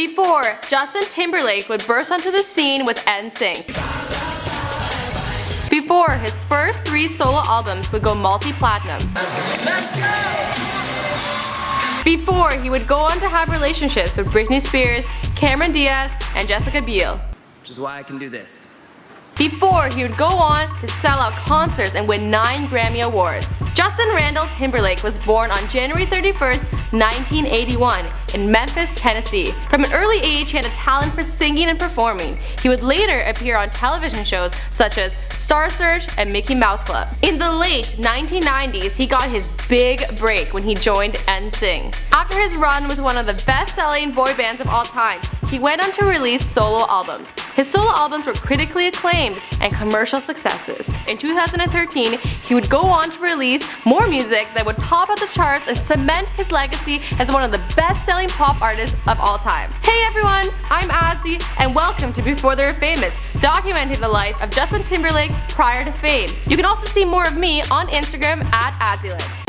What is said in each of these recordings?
Before, Justin Timberlake would burst onto the scene with nsync. Before, his first 3 solo albums would go multi-platinum. Before, he would go on to have relationships with Britney Spears, Diaz, and Jessica Biel. Which is why I can do this. Before, he would go on to sell out concerts and win 9 Grammy Awards. Justin Randall Timberlake was born on January 31st, 1981 in Memphis, Tennessee. From an early age, he had a talent for singing and performing. He would later appear on television shows such as Star Search and Mickey Mouse Club. In the late 1990s, he got his big break when he joined nsync. After his run with one of the best-selling boy bands of all time, he went on to release solo albums. His solo albums were critically acclaimed and commercial successes. In 2013, he would go on to release more music that would top out the charts and cement his legacy as one of the best-selling pop artists of all time. Hey everyone, I'm Azzy, and welcome to Before They Were Famous, documenting the life of Justin Timberlake prior to fame. You can also see more of me on Instagram at Azzyland.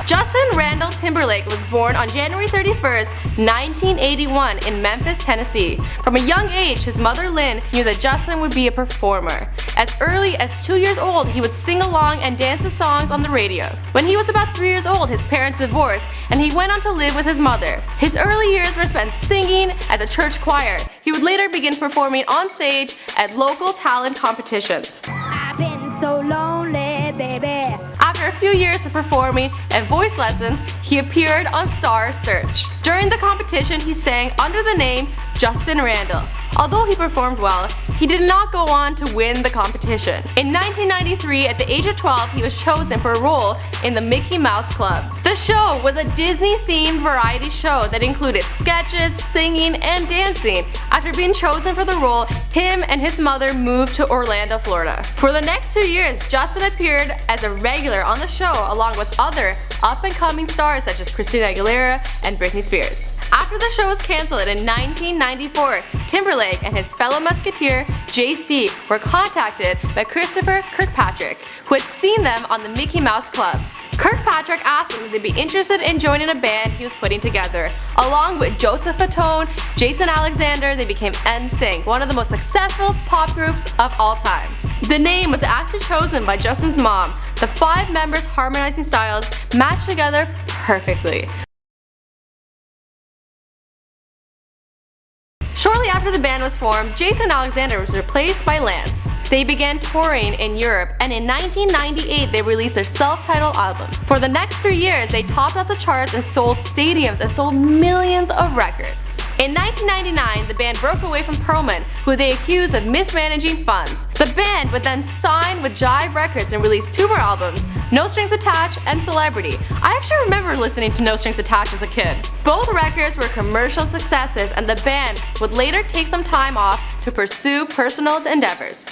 Justin Randall Timberlake was born on January 31st, 1981 in Memphis, Tennessee. From a young age, his mother Lynn knew that Justin would be a performer. As early as 2 years old, he would sing along and dance to songs on the radio. When he was about 3 years old, his parents divorced and he went on to live with his mother. His early years were spent singing at the church choir. He would later begin performing on stage at local talent competitions. I've been so lonely, baby. After a few years of performing and voice lessons, he appeared on Star Search. During the competition, he sang under the name Justin Randall. Although he performed well, he did not go on to win the competition. In 1993, at the age of 12, he was chosen for a role in the Mickey Mouse Club. The show was a Disney-themed variety show that included sketches, singing, and dancing. After being chosen for the role, him and his mother moved to Orlando, Florida. For the next 2 years, Justin appeared as a regular on the show along with other up-and-coming stars such as Christina Aguilera and Britney Spears. After the show was cancelled in 1994, Timberlake and his fellow musketeer, JC, were contacted by Christopher Kirkpatrick, who had seen them on the Mickey Mouse Club. Kirkpatrick asked them if they'd be interested in joining a band he was putting together. Along with Joseph Fatone, Jason Alexander, they became nsync, one of the most successful pop groups of all time. The name was actually chosen by Justin's mom. The 5 members' harmonizing styles matched together perfectly. Shortly after the band was formed, Jason Alexander was replaced by Lance. They began touring in Europe, and in 1998 they released their self-titled album. For the next 3 years, they topped out the charts and sold stadiums and sold millions of records. In 1999, the band broke away from Perlman, who they accused of mismanaging funds. The band would then sign with Jive Records and release 2 more albums, No Strings Attached and Celebrity. I actually remember listening to No Strings Attached as a kid. Both records were commercial successes, and the band would later take some time off to pursue personal endeavors.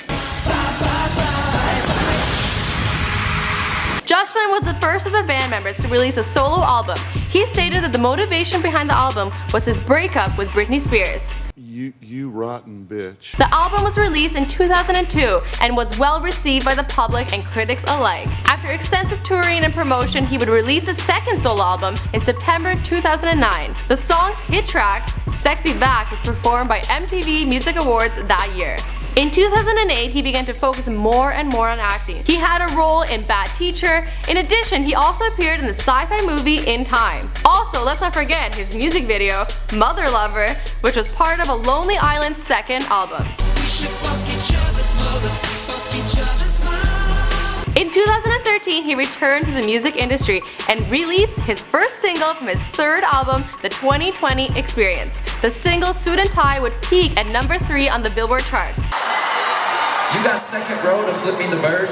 Justin was the first of the band members to release a solo album. He stated that the motivation behind the album was his breakup with Britney Spears. You rotten bitch. The album was released in 2002 and was well received by the public and critics alike. After extensive touring and promotion, he would release a second solo album in September 2009. The song's hit track, Sexy Back, was performed by MTV Music Awards that year. In 2008, he began to focus more and more on acting. He had a role in Bad Teacher. In addition, he also appeared in the sci-fi movie In Time. Also, let's not forget his music video, Mother Lover, which was part of a Lonely Island's second album. In 2013, he returned to the music industry and released his first single from his third album, The 2020 Experience. The single Suit and Tie would peak at number 3 on the Billboard charts. You got second row to flip me the bird?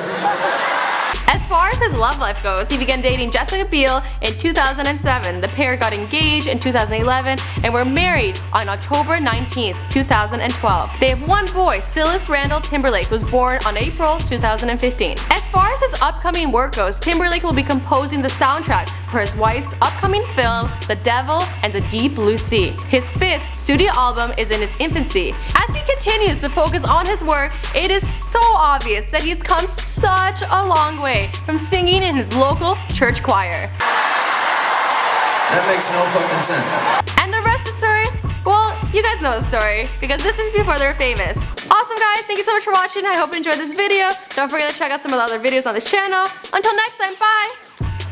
As far as his love life goes, he began dating Jessica Biel in 2007. The pair got engaged in 2011 and were married on October 19th, 2012. They have one boy, Silas Randall Timberlake, was born on April 2015. As far as his upcoming work goes, Timberlake will be composing the soundtrack for his wife's upcoming film, The Devil and the Deep Blue Sea. His 5th studio album is in its infancy. As he continues to focus on his work, it is so obvious that he's come such a long way from singing in his local church choir. That makes no fucking sense. And the rest of the story? Well, you guys know the story, because this is before they're famous. Awesome guys, thank you so much for watching. I hope you enjoyed this video. Don't forget to check out some of the other videos on this channel. Until next time, bye!